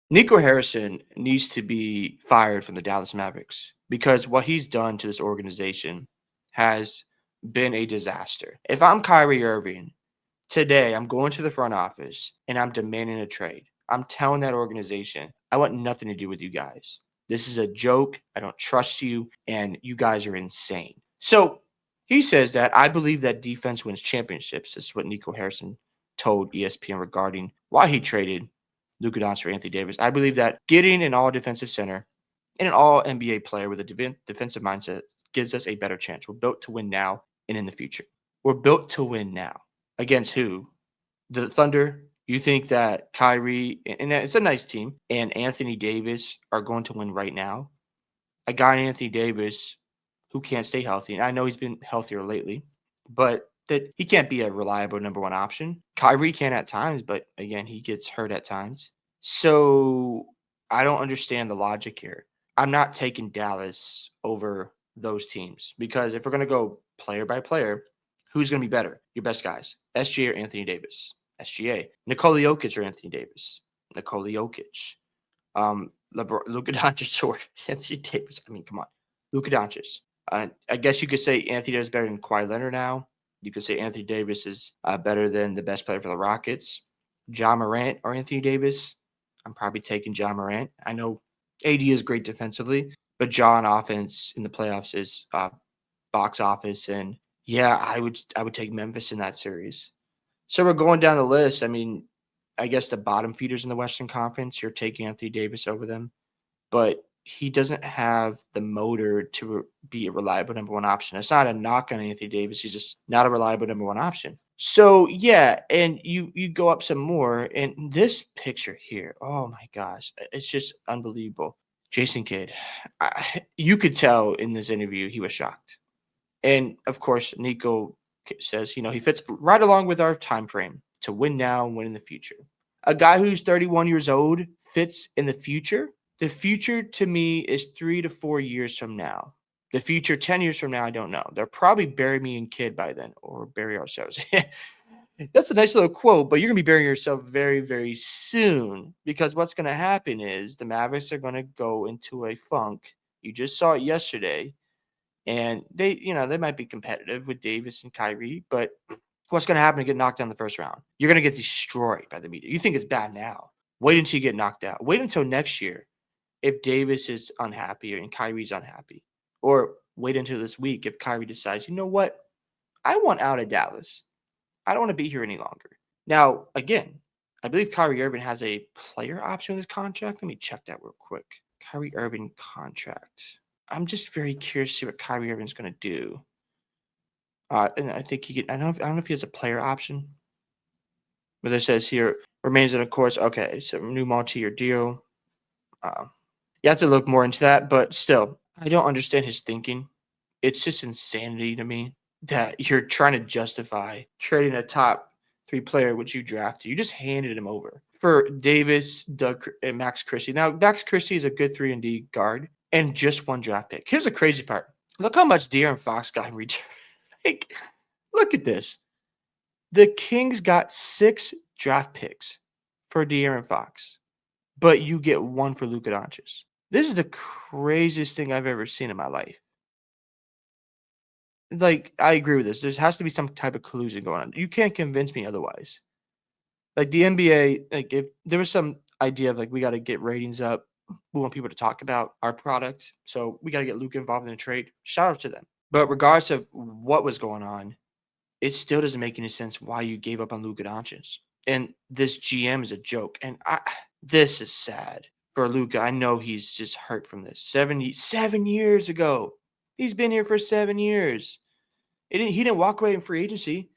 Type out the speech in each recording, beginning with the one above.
Nico Harrison needs to be fired from the Dallas Mavericks because what he's done to this organization has been a disaster. If I'm Kyrie Irving, today I'm going to the front office and I'm demanding a trade. I'm telling that organization, I want nothing to do with you guys. This is a joke. I don't trust you, and you guys are insane. So he says that I believe that defense wins championships. This is what Nico Harrison told ESPN regarding why he traded Luka Doncic for Anthony Davis. I believe that getting an all defensive center and an all NBA player with a defensive mindset gives us a better chance. We're built to win now and in the future. We're built to win now. Against who? The Thunder. You think that Kyrie, and it's a nice team, and Anthony Davis are going to win right now? A guy, Anthony Davis, who can't stay healthy. And I know he's been healthier lately, but that he can't be a reliable number one option. Kyrie can at times, but again, he gets hurt at times. So I don't understand the logic here. I'm not taking Dallas over those teams because if we're going to go player by player, who's going to be better? Your best guys, SGA or Anthony Davis? SGA. Nikola Jokic or Anthony Davis? Nikola Jokic. Luka Doncic or Anthony Davis. I mean, come on. Luka Doncic. I guess you could say Anthony Davis is better than Kawhi Leonard now. You could say Anthony Davis is better than the best player for the Rockets. Ja Morant or Anthony Davis. I'm probably taking Ja Morant. I know AD is great defensively, but Ja on offense in the playoffs is box office. And yeah, I would take Memphis in that series. So we're going down the list. I mean, I guess the bottom feeders in the Western Conference, you're taking Anthony Davis over them, but he doesn't have the motor to be a reliable number one option. It's not a knock on Anthony Davis. He's just not a reliable number one option. So yeah, and you go up some more, and this picture here, oh my gosh, it's just unbelievable. Jason Kidd, you could tell in this interview he was shocked, and of course Nico says, he fits right along with our time frame to win now and win in the future. A guy who's 31 years old fits in the future. The future to me is 3 to 4 years from now. The future 10 years from now, I don't know. They'll probably bury me and Kid by then or bury ourselves. That's a nice little quote, but you're going to be burying yourself very, very soon because what's going to happen is the Mavericks are going to go into a funk. You just saw it yesterday. And they might be competitive with Davis and Kyrie, but what's going to happen to get knocked down in the first round? You're going to get destroyed by the media. You think it's bad now. Wait until you get knocked out. Wait until next year if Davis is unhappy and Kyrie's unhappy. Or wait until this week if Kyrie decides, you know what? I want out of Dallas. I don't want to be here any longer. Now, again, I believe Kyrie Irving has a player option with his contract. Let me check that real quick. Kyrie Irving contract. I'm just very curious to see what Kyrie Irving's going to do. And I think he could. I don't know if he has a player option, but it says here remains in, of course. Okay, it's a new multi-year deal. You have to look more into that, but still, I don't understand his thinking. It's just insanity to me that you're trying to justify trading a top 3 player which you drafted. You just handed him over for Davis, Doug, and Max Christie. Now, Max Christie is a good 3-and-D guard and just 1 draft pick. Here's the crazy part. Look how much De'Aaron Fox got in return. Like, look at this. The Kings got 6 draft picks for De'Aaron Fox, but you get 1 for Luka Doncic. This is the craziest thing I've ever seen in my life. Like, I agree with this. There has to be some type of collusion going on. You can't convince me otherwise. Like, the NBA, like, if there was some idea of, like, we got to get ratings up, we want people to talk about our product, so we got to get Luka involved in the trade. Shout out to them. But regardless of what was going on, it still doesn't make any sense why you gave up on Luka Doncic. And this GM is a joke. And this is sad for Luka. I know he's just hurt from this. 7 years ago. He's been here for 7 years. He didn't walk away in free agency.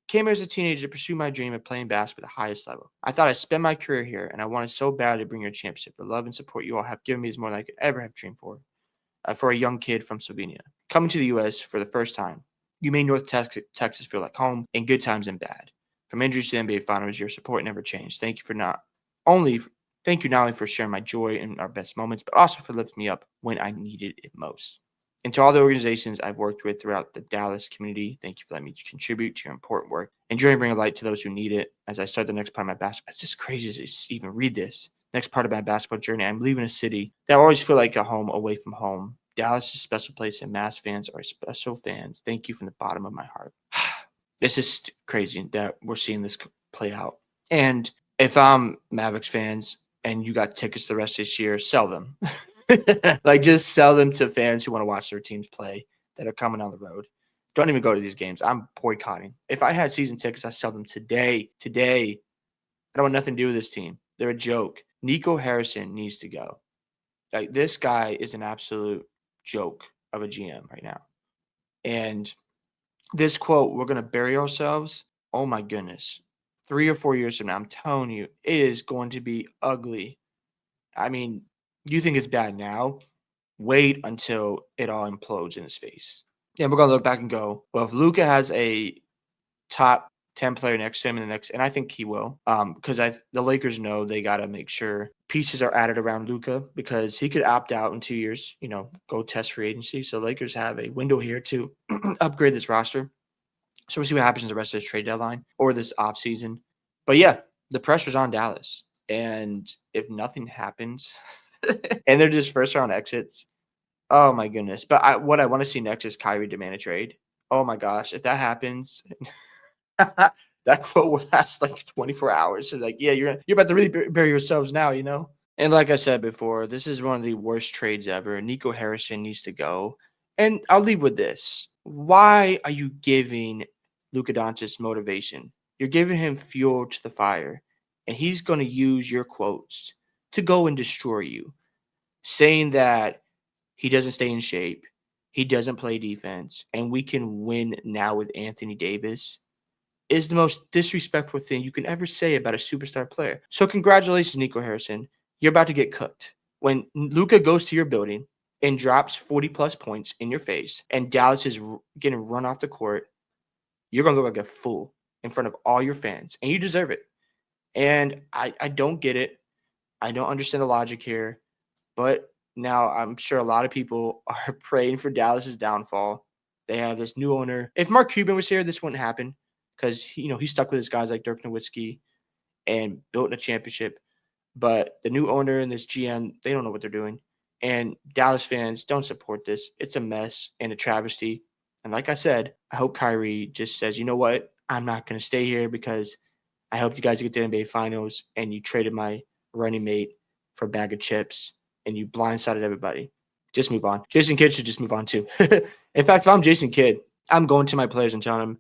Came here as a teenager to pursue my dream of playing basketball at the highest level. I thought I'd spend my career here, and I wanted so badly to bring you a championship. The love and support you all have given me is more than I could ever have dreamed for a young kid from Slovenia. Coming to the U.S. for the first time, you made North Texas feel like home in good times and bad. From injuries to the NBA Finals, your support never changed. Thank you not only for sharing my joy and our best moments, but also for lifting me up when I needed it most. And to all the organizations I've worked with throughout the Dallas community, thank you for letting me contribute to your important work and journey bring a light to those who need it. As I start the next part of my basketball, it's just crazy to even read this. next part of my basketball journey. I'm leaving a city that I always feel like a home away from home. Dallas is a special place, and Mavs fans are special fans. Thank you from the bottom of my heart. It's just crazy that we're seeing this play out. And if I'm Mavericks fans and you got tickets the rest of this year, sell them. Like, just sell them to fans who want to watch their teams play that are coming on the road. Don't even go to these games. I'm boycotting. If I had season tickets, I sell them today. Today. I don't want nothing to do with this team. They're a joke. Nico Harrison needs to go. Like, this guy is an absolute joke of a GM right now. And this quote, we're going to bury ourselves. Oh my goodness. 3 or 4 years from now, I'm telling you, it is going to be ugly. I mean, you think it's bad now? Wait until it all implodes in his face. Yeah, we're going to look back and go, well, if Luka has a top 10 player next to him in the next, and I think he will, because the Lakers know they got to make sure pieces are added around Luka, because he could opt out in 2 years, go test free agency. So Lakers have a window here to upgrade this roster. So we'll see what happens in the rest of this trade deadline or this offseason. But yeah, the pressure's on Dallas. And if nothing happens and they're just first round exits, oh my goodness. But what I want to see next is Kyrie demand a trade. Oh my gosh. If that happens, that quote will last like 24 hours. So like, yeah, you're about to really bury yourselves now, And like I said before, this is one of the worst trades ever. Nico Harrison needs to go. And I'll leave with this. Why are you giving Luka Doncic motivation? You're giving him fuel to the fire. And he's going to use your quotes to go and destroy you, saying that he doesn't stay in shape, he doesn't play defense, and we can win now with Anthony Davis is the most disrespectful thing you can ever say about a superstar player. So congratulations, Nico Harrison. You're about to get cooked. When Luka goes to your building and drops 40-plus points in your face and Dallas is getting run off the court, you're going to look like a fool in front of all your fans, and you deserve it. And I don't get it. I don't understand the logic here. But now I'm sure a lot of people are praying for Dallas's downfall. They have this new owner. If Mark Cuban was here, this wouldn't happen because he's stuck with his guys like Dirk Nowitzki and built a championship. But the new owner and this GM, they don't know what they're doing. And Dallas fans don't support this. It's a mess and a travesty. And like I said, I hope Kyrie just says, you know what? I'm not going to stay here because I hope you guys get to the NBA Finals and you traded my running mate for a bag of chips and you blindsided everybody. Just move on. Jason Kidd should just move on too. In fact, if I'm Jason Kidd, I'm going to my players and telling them,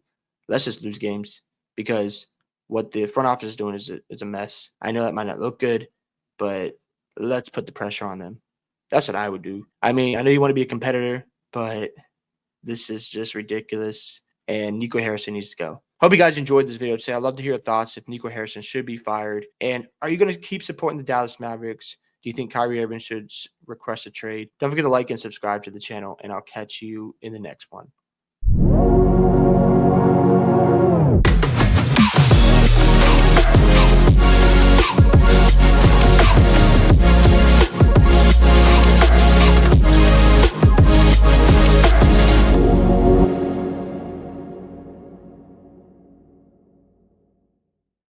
let's just lose games because what the front office is doing is a mess. I know that might not look good, but let's put the pressure on them. That's what I would do. I mean, I know you want to be a competitor, but this is just ridiculous. And Nico Harrison needs to go. Hope you guys enjoyed this video today. I'd love to hear your thoughts if Nico Harrison should be fired. And are you going to keep supporting the Dallas Mavericks? Do you think Kyrie Irving should request a trade? Don't forget to like and subscribe to the channel, and I'll catch you in the next one.